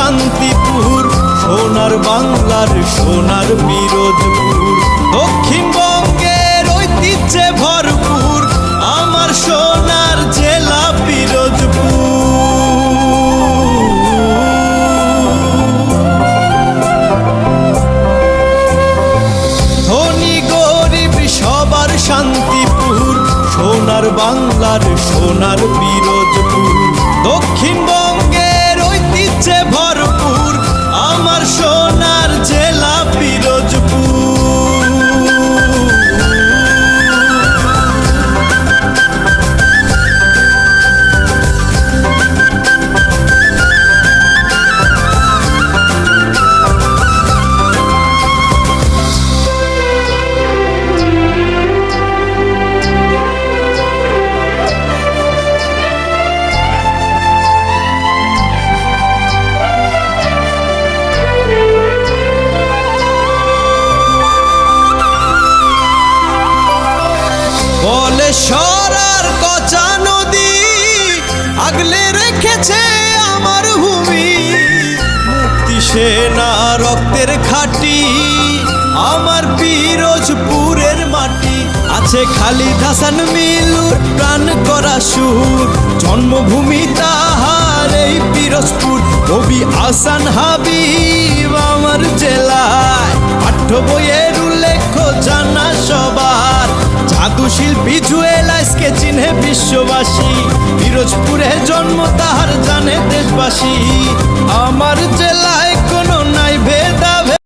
শান্তিপুর, সোনার বাংলার সোনার পিরোজপুর। দক্ষিণবঙ্গের ঐতিহ্যে ভরপুর আমার সোনার জেলা পিরোজপুর। ধনী গরিব সবার শান্তিপুর, সোনার বাংলার সোনার পিরোজপুর। দক্ষিণবঙ্গের ঐতিহ্যে ভরপুর আমার সোনার জেলা পিরোজপুর। বলেশ্বর আর কচা নদী আগলে রেখেছে আমার ভূমি। মুক্তি সেনা রক্তের খাঁটি আমার পিরোজপুরের মাটি। আছে খালিদ হাসান মিলুর প্রাণ করা সুর, জন্মভূমি তাহার এই পিরোজপুর। কবি আহসান হাবিব আমার জেলায়, পাঠ্য বইয়ের উল্লেখ জানা সবার। জাদু শিল্পী জুয়েল আইসকে চিনে বিশ্ববাসী, পিরোজপুরে জন্ম তাহার জানে দেশবাসী। আমার জেলায়